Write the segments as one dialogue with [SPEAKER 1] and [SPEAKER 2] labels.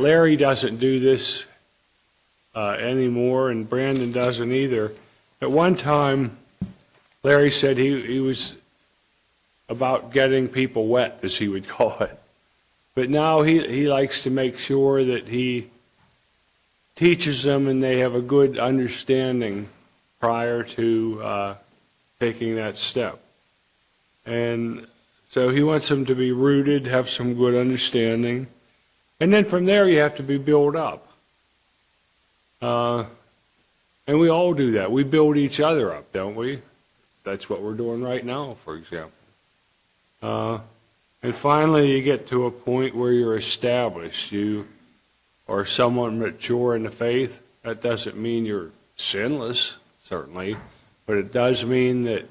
[SPEAKER 1] Larry doesn't do this anymore, and Brandon doesn't either. At one time, Larry said he was about getting people wet, as he would call it. But now he likes to make sure that he teaches them and they have a good understanding prior to taking that step. And so he wants them to be rooted, have some good understanding. And then from there you have to be built up. And we all do that. We build each other up, don't we? That's what we're doing right now, for example. And finally, you get to a point where you're established. You are somewhat mature in the faith. That doesn't mean you're sinless, certainly, but it does mean that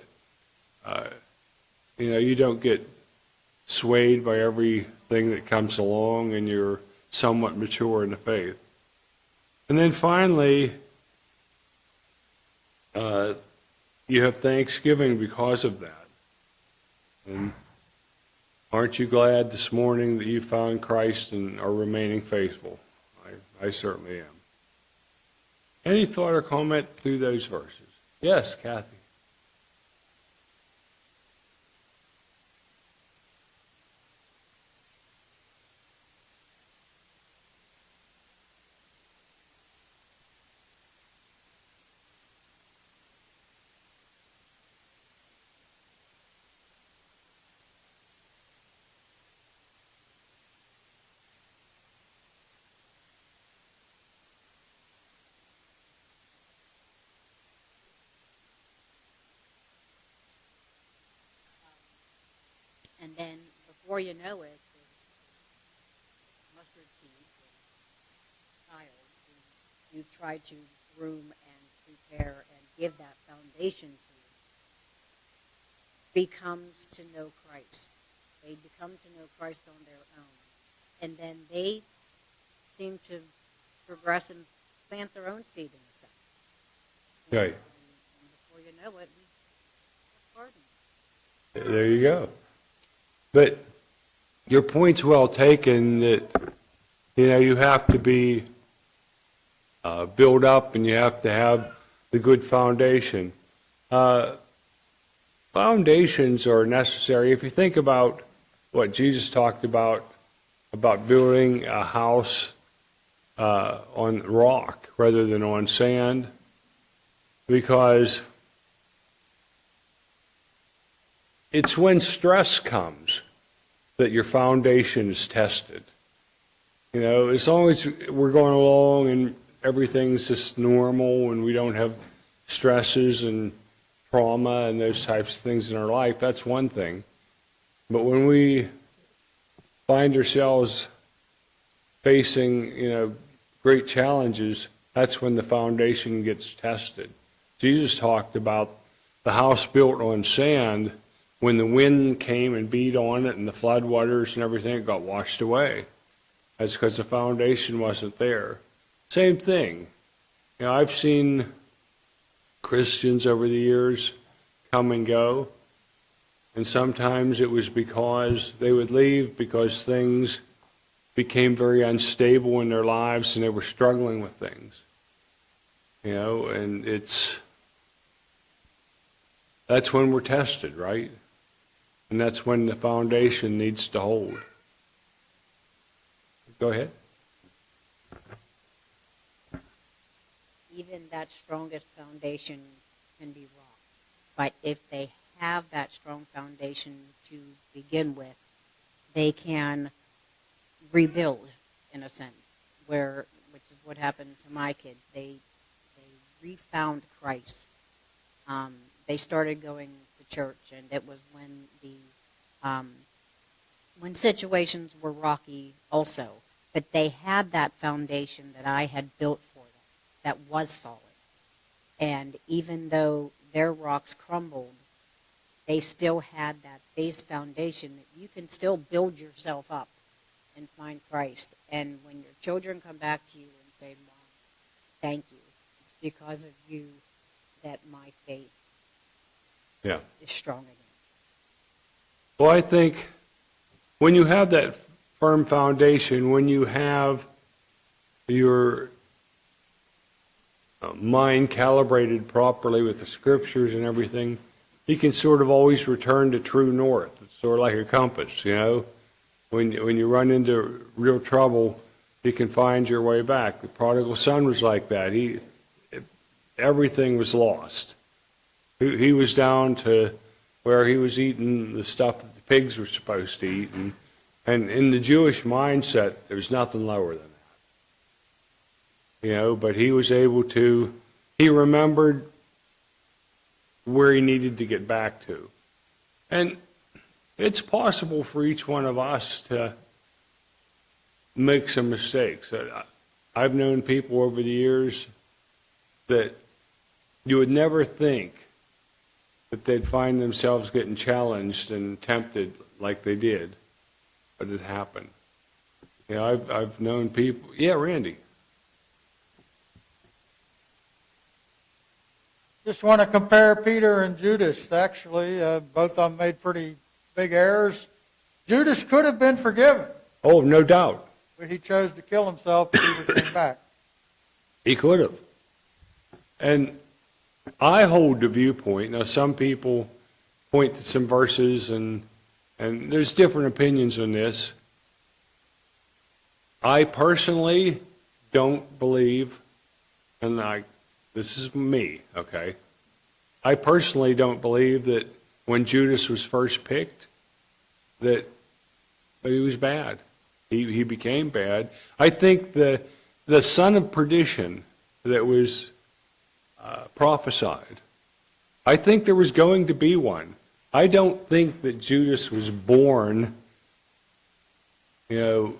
[SPEAKER 1] you don't get swayed by everything that comes along, and you're somewhat mature in the faith. And then finally, you have thanksgiving because of that. And aren't you glad this morning that you found Christ and are remaining faithful? I certainly am. Any thought or comment through those verses? Yes, Kathy.
[SPEAKER 2] And then before you know it, this mustard seed, the child who you've tried to groom and prepare and give that foundation to, becomes to know Christ. They become to know Christ on their own. And then they seem to progress and plant their own seed in a sense.
[SPEAKER 1] Right.
[SPEAKER 2] And before you know it, we pardon.
[SPEAKER 1] There you go. But your point's well taken that, you have to be built up and you have to have the good foundation. Foundations are necessary. If you think about what Jesus talked about building a house on rock rather than on sand, because it's when stress comes that your foundation is tested. As long as we're going along and everything's just normal and we don't have stresses and trauma and those types of things in our life, that's one thing. But when we find ourselves facing, great challenges, that's when the foundation gets tested. Jesus talked about the house built on sand. When the wind came and beat on it and the floodwaters and everything, it got washed away. That's because the foundation wasn't there. Same thing. I've seen Christians over the years come and go, and sometimes it was because they would leave because things became very unstable in their lives and they were struggling with things. And that's when we're tested, right? And that's when the foundation needs to hold. Go ahead.
[SPEAKER 2] Even that strongest foundation can be rocked. But if they have that strong foundation to begin with, they can rebuild, in a sense, which is what happened to my kids. They refound Christ. They started going to church, and it was when situations were rocky also. But they had that foundation that I had built for them that was solid. And even though their rocks crumbled, they still had that base foundation that you can still build yourself up and find Christ. And when your children come back to you and say, Mom, thank you, it's because of you that my faith is strong again.
[SPEAKER 1] Well, I think when you have that firm foundation, when you have your mind calibrated properly with the scriptures and everything, you can sort of always return to true north. It's sort of like a compass, you know. When you run into real trouble, you can find your way back. The prodigal son was like that. Everything was lost. He was down to where he was eating the stuff that the pigs were supposed to eat. And in the Jewish mindset, there was nothing lower than that. You know, but he was able to, he remembered where he needed to get back to. And it's possible for each one of us to make some mistakes. I've known people over the years that you would never think that they'd find themselves getting challenged and tempted like they did, but it happened. You know, I've known people. Yeah, Randy.
[SPEAKER 3] Just want to compare Peter and Judas. Actually, both of them made pretty big errors. Judas could have been forgiven,
[SPEAKER 1] Oh, no doubt.
[SPEAKER 3] but he chose to kill himself. Peter came back.
[SPEAKER 1] He could have. And I hold the viewpoint. Now, some people point to some verses, and there's different opinions on this. I personally don't believe, and this is me, okay? I personally don't believe that when Judas was first picked, that he was bad. He became bad. I think the son of perdition that was prophesied, I think there was going to be one. I don't think that Judas was born, born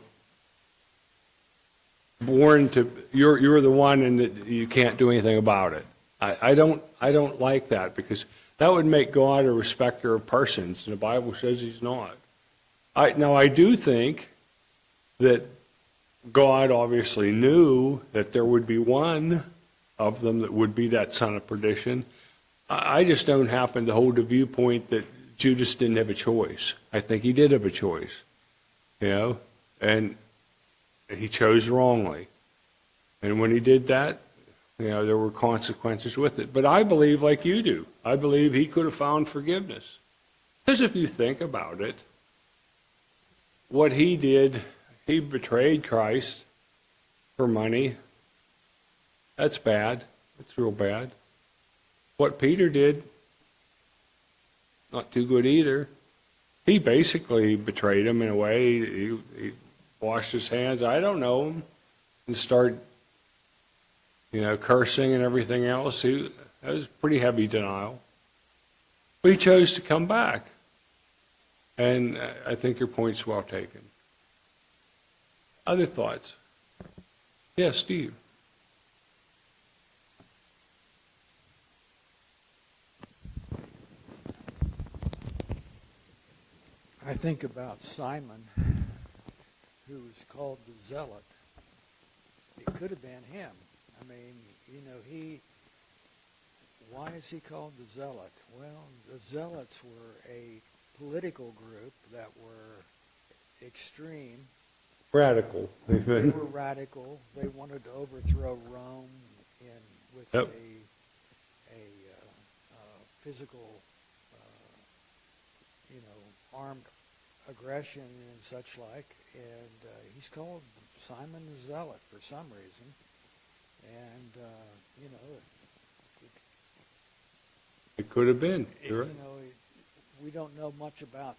[SPEAKER 1] to, you're the one and that you can't do anything about it. I don't like that, because that would make God a respecter of persons, and the Bible says he's not. I do think that God obviously knew that there would be one of them that would be that son of perdition. I just don't happen to hold the viewpoint that Judas didn't have a choice. I think he did have a choice, and he chose wrongly. And when he did that, there were consequences with it. But I believe, like you do, I believe he could have found forgiveness. Because if you think about it, what he did, he betrayed Christ for money. That's bad. That's real bad. What Peter did, not too good either. He basically betrayed him in a way. He washed his hands. I don't know him, and start, cursing and everything else. That was pretty heavy denial. But he chose to come back, and I think your point's well taken. Other thoughts? Yes, Steve.
[SPEAKER 4] I think about Simon, who was called the Zealot. It could have been him. I mean, why is he called the Zealot? Well, the Zealots were a political group that were extreme.
[SPEAKER 1] Radical.
[SPEAKER 4] They were radical. They wanted to overthrow Rome with
[SPEAKER 1] Yep.
[SPEAKER 4] a physical, armed aggression and such like. And he's called Simon the Zealot for some reason. And
[SPEAKER 1] It could have been. You're right.
[SPEAKER 4] we don't know much about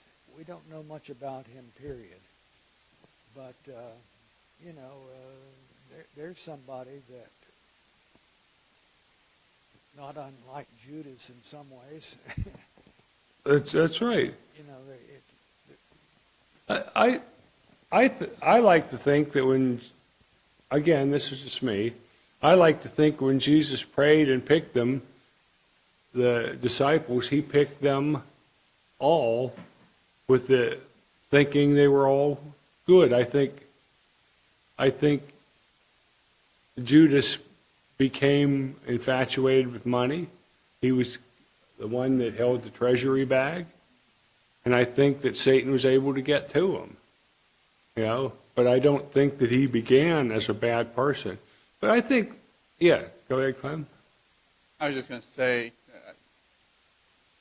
[SPEAKER 4] him. Period. But there's somebody that, not unlike Judas in some ways.
[SPEAKER 1] That's right. I like to think that when, again, this is just me, I like to think when Jesus prayed and picked them, the disciples, he picked them all with the thinking they were all good. I think Judas became infatuated with money. He was the one that held the treasury bag. And I think that Satan was able to get to him. but I don't think that he began as a bad person. But I think, yeah, go ahead, Clem.
[SPEAKER 5] I was just going to say,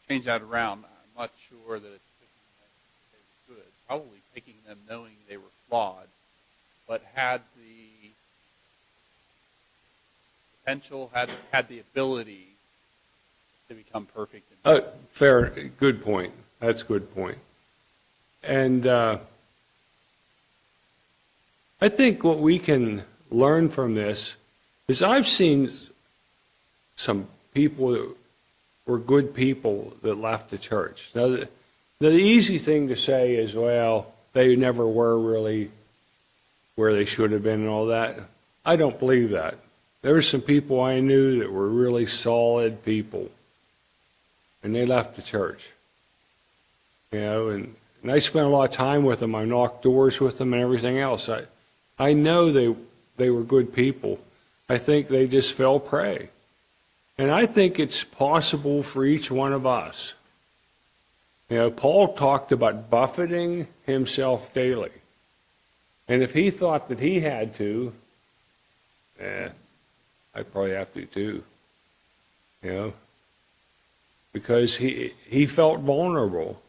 [SPEAKER 5] change that around. I'm not sure that it's picking them they were good. Probably picking them knowing they were flawed, but had the potential, had the ability to become perfect.
[SPEAKER 1] Fair, good point. That's a good point. And I think what we can learn from this is I've seen some people that were good people that left the church. Now, the easy thing to say is, well, they never were really where they should have been and all that. I don't believe that. There were some people I knew that were really solid people, and they left the church. And I spent a lot of time with them. I knocked doors with them and everything else. I know they were good people. I think they just fell prey. And I think it's possible for each one of us. Paul talked about buffeting himself daily. And if he thought that he had to, I'd probably have to too. Because he felt vulnerable.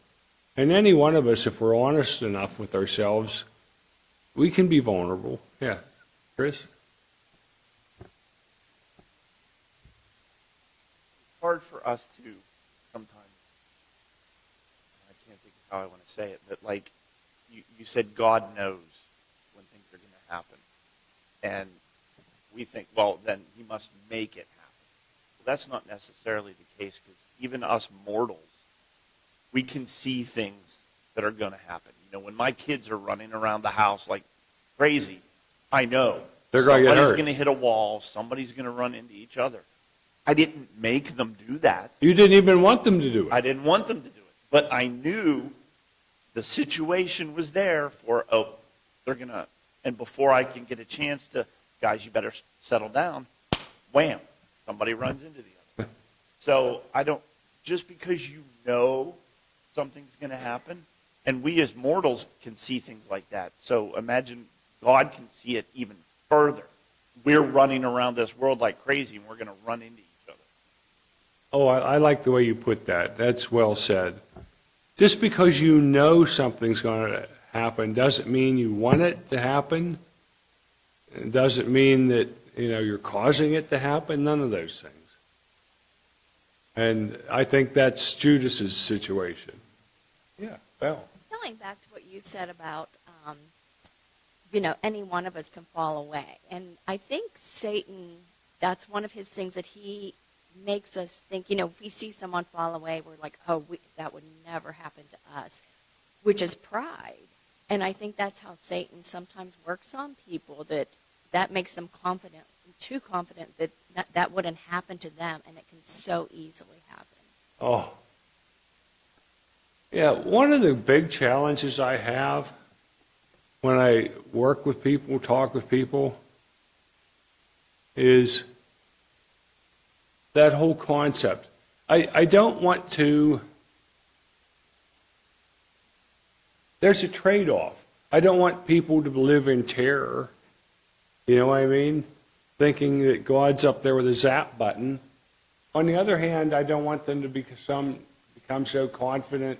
[SPEAKER 1] And any one of us, if we're honest enough with ourselves, we can be vulnerable. Yeah. Chris?
[SPEAKER 6] It's hard for us to sometimes, I can't think of how I want to say it, but like you said, God knows when things are going to happen. And we think, well, then he must make it happen. Well, that's not necessarily the case, because even us mortals, we can see things that are going to happen. When my kids are running around the house like crazy, I know
[SPEAKER 1] they're going to get hurt.
[SPEAKER 6] Somebody's going to hit a wall. Somebody's going to run into each other. I didn't make them do that.
[SPEAKER 1] You didn't even want them to do it.
[SPEAKER 6] I didn't want them to do it. But I knew the situation was there for, they're going to, and before I can get a chance to, guys, you better settle down, wham, somebody runs into the other. So just because you know something's going to happen, and we as mortals can see things like that. So imagine God can see it even further. We're running around this world like crazy, and we're going to run into each other.
[SPEAKER 1] Oh, I like the way you put that. That's well said. Just because you know something's going to happen doesn't mean you want it to happen. It doesn't mean that you're causing it to happen. None of those things. And I think that's Judas's situation. Yeah, Val.
[SPEAKER 7] Going back to what you said about, any one of us can fall away. And I think Satan, that's one of his things that he makes us think, if we see someone fall away, we're like, that would never happen to us, which is pride. And I think that's how Satan sometimes works on people, that makes them confident, too confident that wouldn't happen to them, and it can so easily happen.
[SPEAKER 1] Oh. Yeah, one of the big challenges I have when I work with people, talk with people, is that whole concept. I don't want to, there's a trade-off. I don't want people to live in terror, you know what I mean? Thinking that God's up there with a zap button. On the other hand, I don't want them to become so confident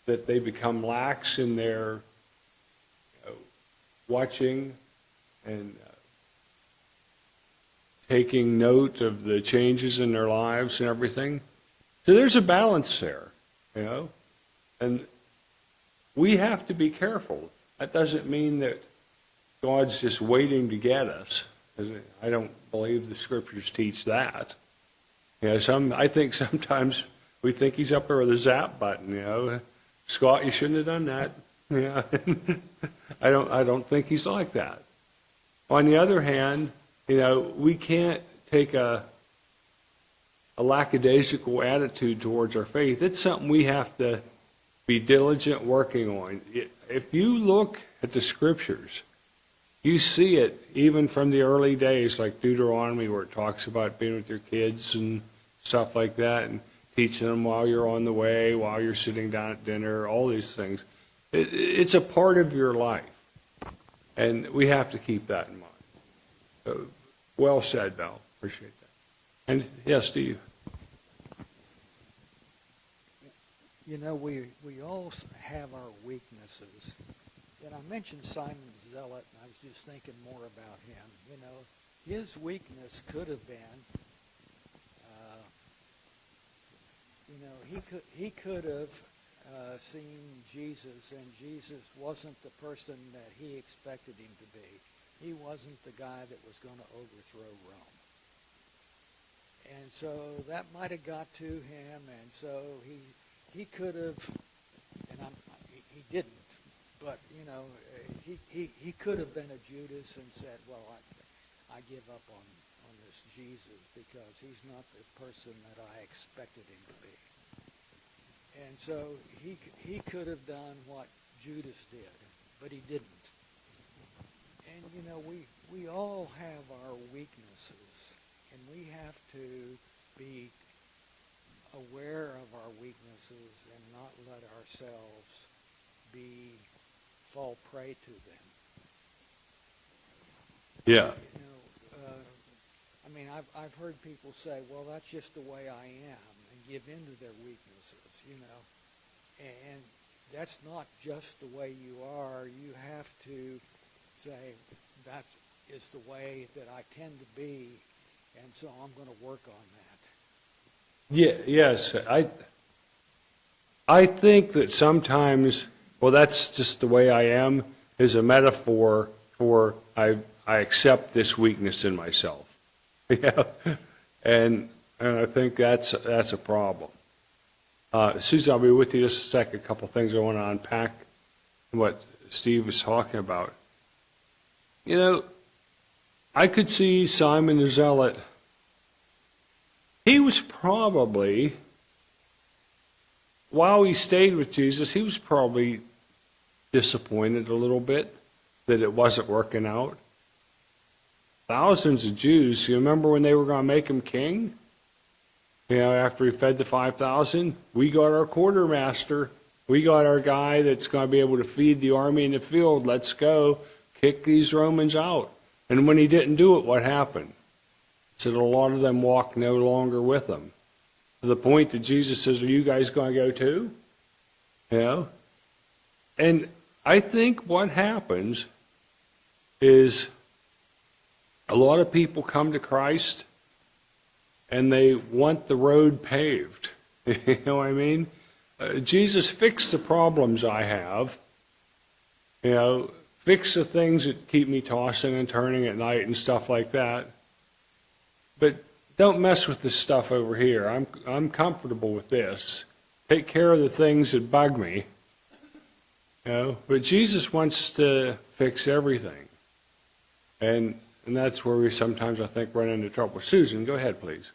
[SPEAKER 1] that they become lax in their watching and taking note of the changes in their lives and everything. So there's a balance there, and we have to be careful. That doesn't mean that God's just waiting to get us. I don't believe the scriptures teach that. I think sometimes we think he's up there with a zap button, Scott, you shouldn't have done that. Yeah. I don't think he's like that. On the other hand, we can't take a lackadaisical attitude towards our faith. It's something we have to be diligent working on. If you look at the scriptures, you see it even from the early days, like Deuteronomy, where it talks about being with your kids and stuff like that, and teaching them while you're on the way, while you're sitting down at dinner, all these things. It's a part of your life. And we have to keep that in mind. Well said, Val. Appreciate that. And yes, Steve.
[SPEAKER 4] You know, we all have our weaknesses. And I mentioned Simon Zealot, and I was just thinking more about him. You know, his weakness could have been, he could have seen Jesus, and Jesus wasn't the person that he expected him to be. He wasn't the guy that was going to overthrow Rome. And so that might have got to him, and so he could have, and he didn't, but, you know, he could have been a Judas and said, well, I give up on this Jesus because he's not the person that I expected him to be. And so he could have done what Judas did, but he didn't. And, you know, we all have our weaknesses, and we have to be aware of our weaknesses and not let ourselves fall prey to them.
[SPEAKER 1] Yeah.
[SPEAKER 4] You know, I mean, I've heard people say, well, that's just the way I am, and give in to their weaknesses, you know. And that's not just the way you are. You have to say, that is the way that I tend to be, and so I'm going to work on that.
[SPEAKER 1] Yeah, yes. I think that sometimes, well, that's just the way I am, is a metaphor for I accept this weakness in myself. Yeah. And I think that's a problem. Susan, I'll be with you just a second. A couple things I want to unpack what Steve was talking about. You know, I could see Simon the Zealot. He was probably, while he stayed with Jesus, he was probably disappointed a little bit that it wasn't working out. Thousands of Jews, you remember when they were going to make him king? You know, after he fed the 5,000, we got our quartermaster. We got our guy that's going to be able to feed the army in the field. Let's go kick these Romans out. And when he didn't do it, what happened? So a lot of them walked no longer with him. To the point that Jesus says, are you guys going to go too? You know? And I think what happens is a lot of people come to Christ and they want the road paved. You know what I mean? Jesus, fix the problems I have. You know, fix the things that keep me tossing and turning at night and stuff like that. But don't mess with this stuff over here. I'm comfortable with this. Take care of the things that bug me. You know, but Jesus wants to fix everything. And that's where we sometimes, I think, run into trouble. Susan, go ahead, please.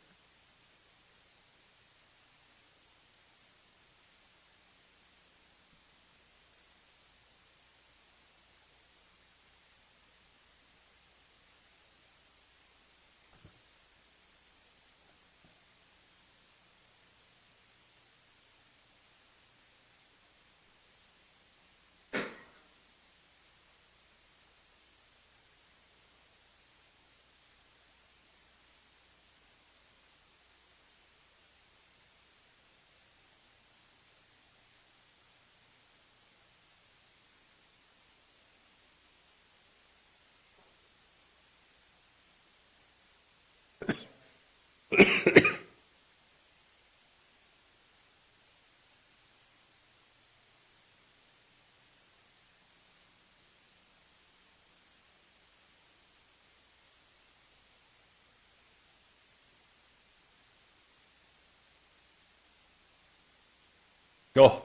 [SPEAKER 1] Oh,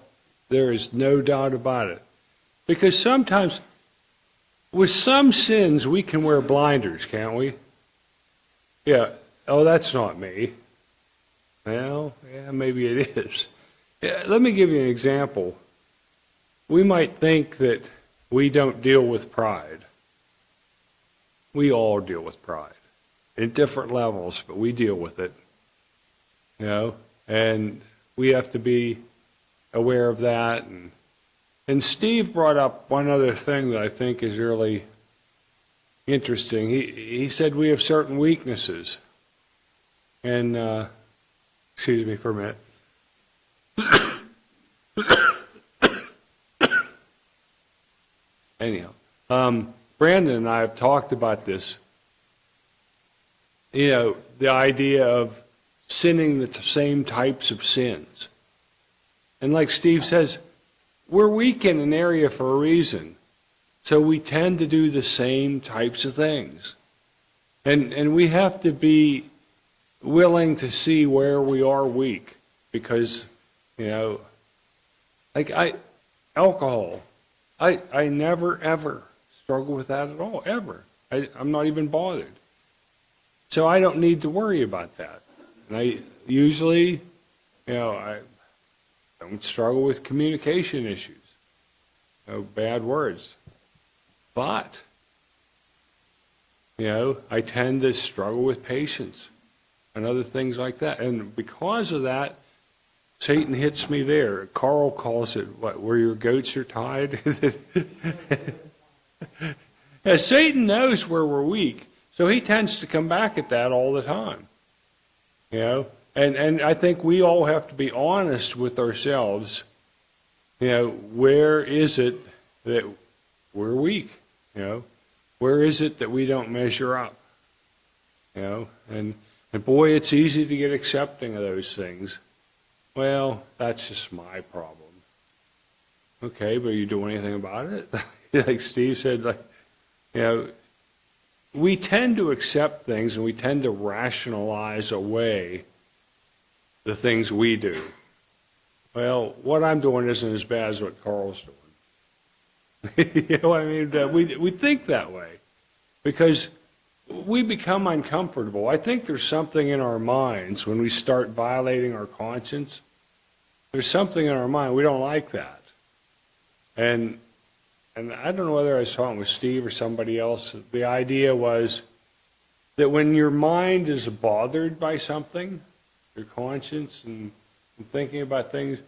[SPEAKER 1] there is no doubt about it. Because sometimes, with some sins, we can wear blinders, can't we? Yeah, oh, that's not me. Well, yeah, maybe it is. Yeah, let me give you an example. We might think that we don't deal with pride. We all deal with pride in different levels, but we deal with it. You know, and we have to be aware of that. And Steve brought up one other thing that I think is really interesting. He said we have certain weaknesses. And, excuse me for a minute. Anyhow, Brandon and I have talked about this. You know, the idea of sinning the same types of sins. And like Steve says, we're weak in an area for a reason. So we tend to do the same types of things. And we have to be willing to see where we are weak. Because, you know, like alcohol, I never, ever struggle with that at all, ever. I'm not even bothered. So I don't need to worry about that. And I usually, you know, I don't struggle with communication issues, you know, bad words. But, you know, I tend to struggle with patience and other things like that. And because of that, Satan hits me there. Carl calls it, what, where your goats are tied? Yeah, Satan knows where we're weak, so he tends to come back at that all the time. You know, and I think we all have to be honest with ourselves. You know, where is it that we're weak? You know, where is it that we don't measure up? You know, and boy, it's easy to get accepting of those things. Well, that's just my problem. Okay, but you do anything about it? Like Steve said, like, you know, we tend to accept things and we tend to rationalize away the things we do. Well, what I'm doing isn't as bad as what Carl's doing. You know what I mean? We think that way because we become uncomfortable. I think there's something in our minds when we start violating our conscience. There's something in our mind. We don't like that. And I don't know whether I was talking with Steve or somebody else. The idea was that when your mind is bothered by something, your conscience and thinking about things,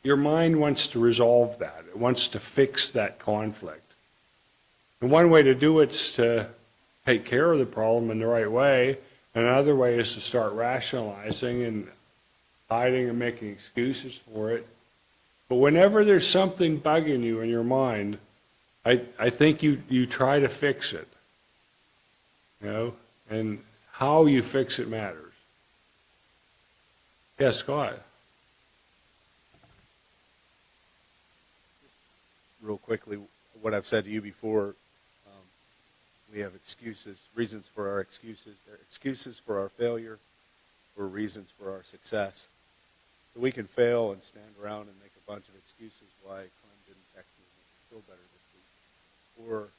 [SPEAKER 1] your mind wants to resolve that. It wants to fix that conflict. And one way to do it is to take care of the problem in the right way. And another way is to start rationalizing and hiding and making excuses for it. But whenever there's something bugging you in your mind, I think you try to fix it. You know, and how you fix it matters. Yes, Scott.
[SPEAKER 8] Real quickly, what I've said to you before, we have excuses, reasons for our excuses. They're excuses for our failure or reasons for our success. So we can fail and stand around and make a bunch of excuses why Clem didn't text me and make me feel better this week. Or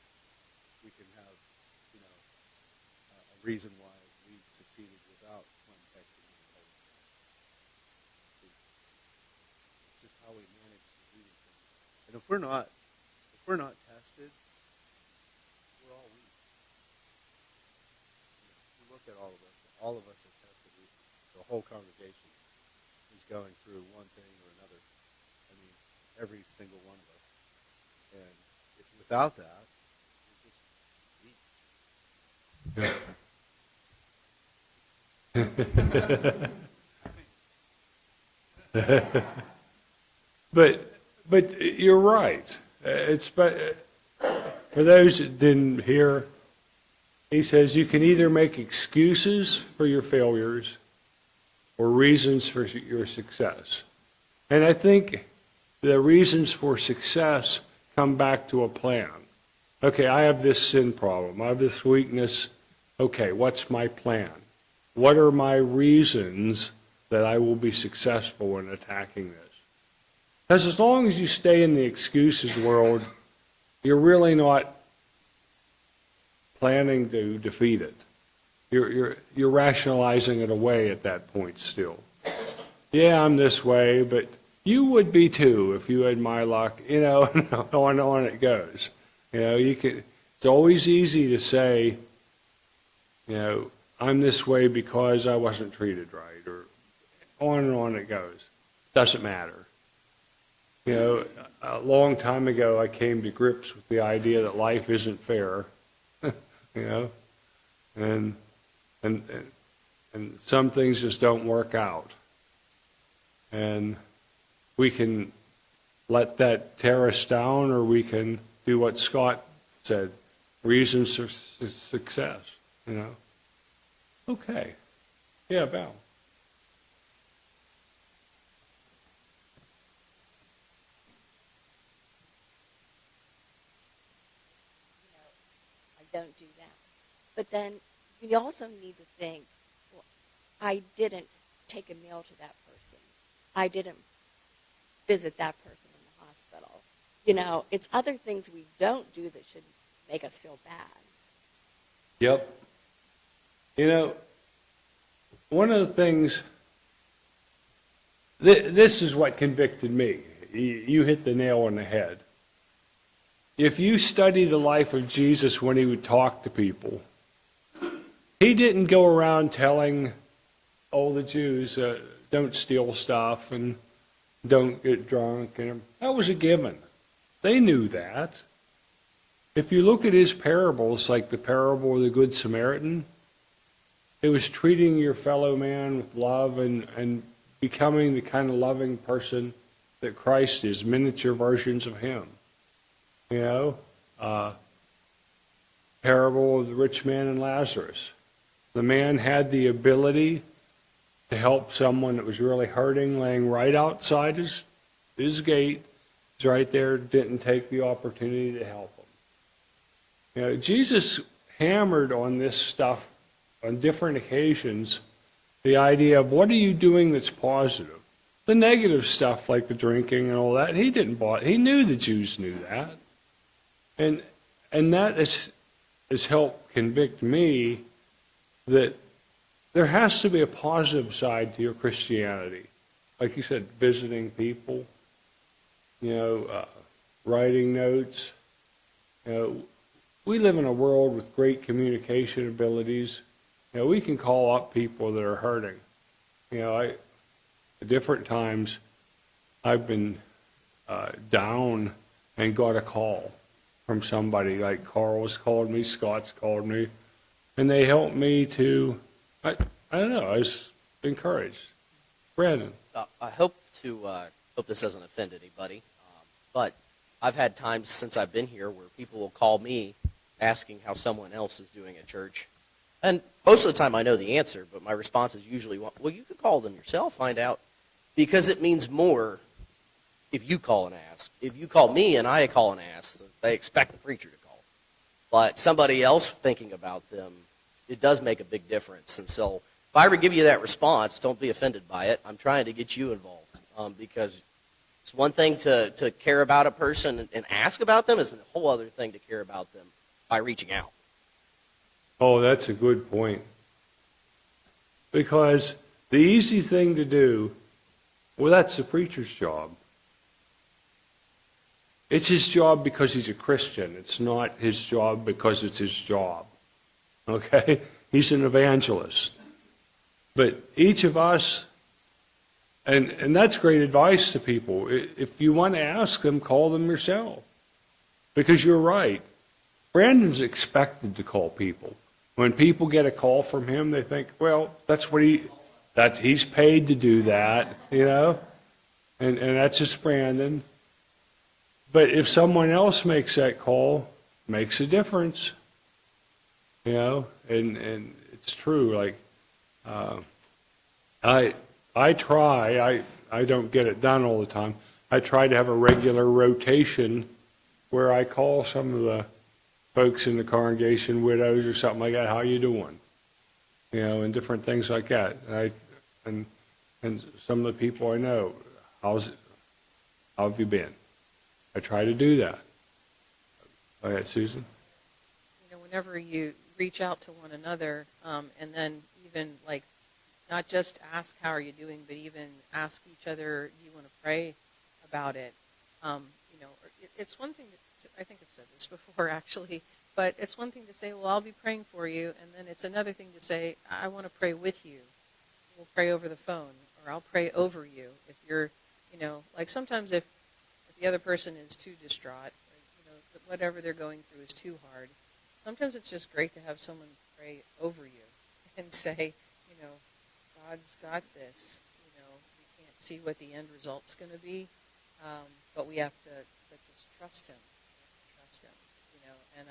[SPEAKER 8] we can have, you know, a reason why we succeeded without Clem texting me. It's just how we manage to do these things. And if we're not tested, we're all weak. You look at all of us. All of us are tested. The whole congregation is going through one thing or another. I mean, every single one of us. And without that, we're just weak.
[SPEAKER 1] But you're right. It's for those that didn't hear, he says you can either make excuses for your failures or reasons for your success. And I think the reasons for success come back to a plan. Okay, I have this sin problem. I have this weakness. Okay, what's my plan? What are my reasons that I will be successful in attacking this? Because as long as you stay in the excuses world, you're really not planning to defeat it. You're rationalizing it away at that point still. Yeah, I'm this way, but you would be too if you had my luck. You know, on it goes. You know, it's always easy to say, you know, I'm this way because I wasn't treated right, or on and on it goes. Doesn't matter. You know, a long time ago, I came to grips with the idea that life isn't fair. you know, and and and some things just don't work out, and we can let that tear us down, or we can do what Scott said, reasons for success, you know. Okay. Yeah, Val.
[SPEAKER 7] I don't do that. But then you also need to think, well, I didn't take a meal to that person. I didn't visit that person in the hospital. You know, it's other things we don't do that should make us feel bad.
[SPEAKER 1] Yep. You know, one of the things, this is what convicted me. You hit the nail on the head. If you study the life of Jesus when he would talk to people, he didn't go around telling all the Jews, don't steal stuff and don't get drunk. And that was a given. They knew that. If you look at his parables, like the parable of the Good Samaritan, it was treating your fellow man with love and becoming the kind of loving person that Christ is, miniature versions of him. You know, parable of the rich man and Lazarus. The man had the ability to help someone that was really hurting, laying right outside his gate. He's right there, didn't take the opportunity to help him. You know, Jesus hammered on this stuff on different occasions, the idea of what are you doing that's positive? The negative stuff like the drinking and all that, he didn't bother. He knew the Jews knew that. And that has helped convict me that there has to be a positive side to your Christianity. Like you said, visiting people, you know, writing notes. You know, we live in a world with great communication abilities. You know, we can call up people that are hurting. You know, at different times, I've been down and got a call from somebody, like Carl's called me, Scott's called me, and they helped me to, I don't know, I was encouraged. Brandon.
[SPEAKER 9] I hope this doesn't offend anybody, but I've had times since I've been here where people will call me asking how someone else is doing at church. And most of the time I know the answer, but my response is usually, well, you could call them yourself, find out, because it means more if you call and ask. If you call me and I call and ask, they expect the preacher to call. But somebody else thinking about them, it does make a big difference. And so if I ever give you that response, don't be offended by it. I'm trying to get you involved because it's one thing to care about a person and ask about them. It's a whole other thing to care about them by reaching out.
[SPEAKER 1] Oh, that's a good point. Because the easy thing to do, well, that's the preacher's job. It's his job because he's a Christian. It's not his job because it's his job. Okay? He's an evangelist. But each of us, and that's great advice to people. If you want to ask them, call them yourself. Because you're right. Brandon's expected to call people. When people get a call from him, they think, well, he's paid to do that, you know? And that's just Brandon. But if someone else makes that call, makes a difference, you know? And it's true. Like, I try. I don't get it done all the time. I try to have a regular rotation where I call some of the folks in the congregation, widows or something like that. How you doing? You know, and different things like that. And some of the people I know, how have you been? I try to do that. Go ahead, Susan.
[SPEAKER 10] You know, whenever you reach out to one another, and then even like not just ask how are you doing, but even ask each other, do you want to pray about it? You know, it's one thing to, I think I've said this before actually, but it's one thing to say, well, I'll be praying for you, and then it's another thing to say, I want to pray with you. We'll pray over the phone, or I'll pray over you if you're, you know, like sometimes if the other person is too distraught, or, you know, whatever they're going through is too hard, sometimes it's just great to have someone pray over you and say, you know, God's got this. You know, we can't see what the end result's going to be, but we have to just trust Him. Trust Him, you know, and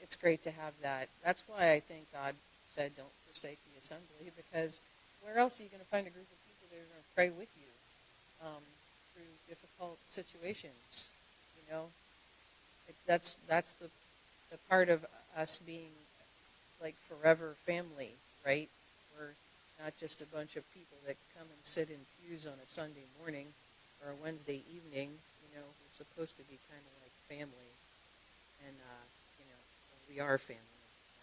[SPEAKER 10] it's great to have that. That's why I think God said, "Don't forsake the assembly," because where else are you going to find a group of people that are going to pray with you through difficult situations? You know, that's the part of us being like forever family, right? We're not just a bunch of people that come and sit in pews on a Sunday morning or a Wednesday evening. You know, we're supposed to be kind of like family, and you know, we are family.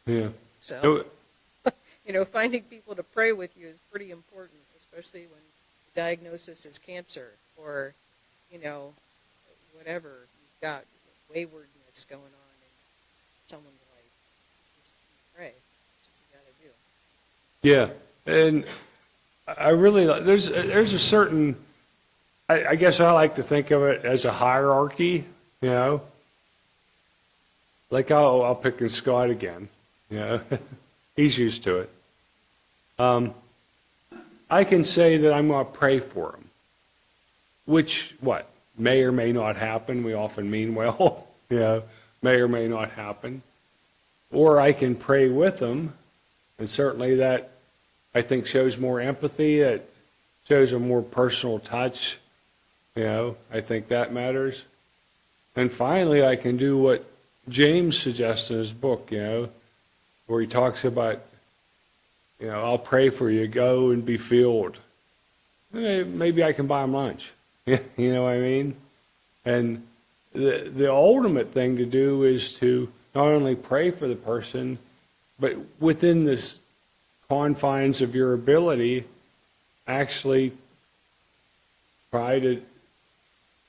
[SPEAKER 1] Yeah.
[SPEAKER 10] So, you know, finding people to pray with you is pretty important, especially when the diagnosis is cancer or, you know, whatever. You've got waywardness going on in someone's life. Just pray. That's what you got to do.
[SPEAKER 1] Yeah, and I really there's a certain. I guess I like to think of it as a hierarchy. You know, like I'll pick on Scott again. You know, he's used to it. I can say that I'm going to pray for him, which may or may not happen. We often mean well. You know, may or may not happen. Or I can pray with him, and certainly that, I think, shows more empathy. It shows a more personal touch. You know, I think that matters. And finally, I can do what James suggests in his book, you know, where he talks about, you know, I'll pray for you, go and be filled. Maybe I can buy him lunch. You know what I mean? And the ultimate thing to do is to not only pray for the person, but within the confines of your ability, actually try to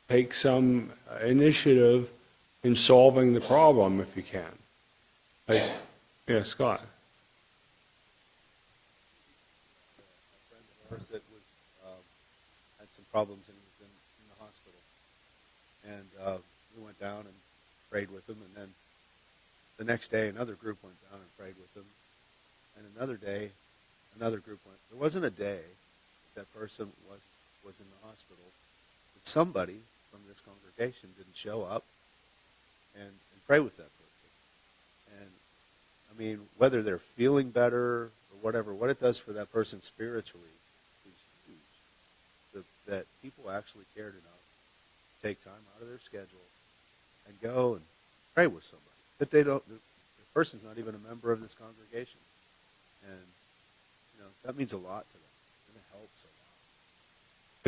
[SPEAKER 1] take some initiative in solving the problem if you can. Like, yeah, Scott.
[SPEAKER 8] A friend of ours that was had some problems and he was in the hospital, and we went down and prayed with him, and then the next day another group went down and prayed with him, and another day another group went. There wasn't a day that person was in the hospital that somebody from this congregation didn't show up and pray with that person. And I mean, whether they're feeling better or whatever, what it does for that person spiritually is huge. That people actually cared enough to take time out of their schedule and go and pray with somebody that they don't. The person's not even a member of this congregation, and you know that means a lot to them, and it helps a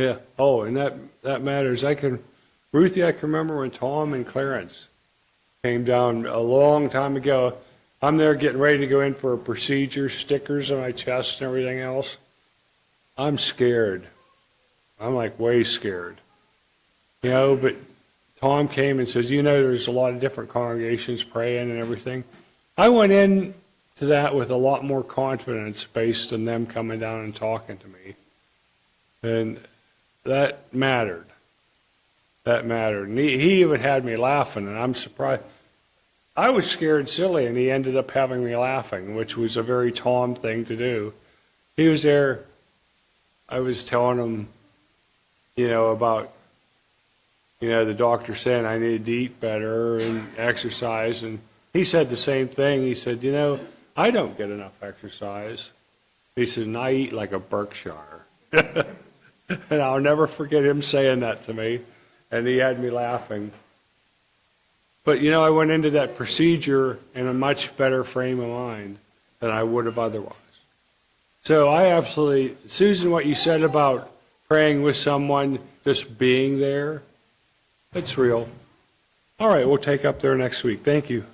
[SPEAKER 8] lot.
[SPEAKER 1] Yeah. Oh, and that matters. Ruthie, I can remember when Tom and Clarence came down a long time ago. I'm there getting ready to go in for a procedure, stickers on my chest and everything else. I'm scared. I'm like way scared. You know, but Tom came and says, you know, there's a lot of different congregations praying and everything. I went in to that with a lot more confidence based on them coming down and talking to me. And that mattered. That mattered. And he even had me laughing, and I'm surprised. I was scared silly, and he ended up having me laughing, which was a very Tom thing to do. He was there. I was telling him, you know, about, you know, the doctor saying I needed to eat better and exercise, and he said the same thing. He said, you know, I don't get enough exercise. He said, and I eat like a Berkshire. And I'll never forget him saying that to me, and he had me laughing. But, you know, I went into that procedure in a much better frame of mind than I would have otherwise. So I absolutely, Susan, what you said about praying with someone, just being there, it's real. All right, we'll take up there next week. Thank you.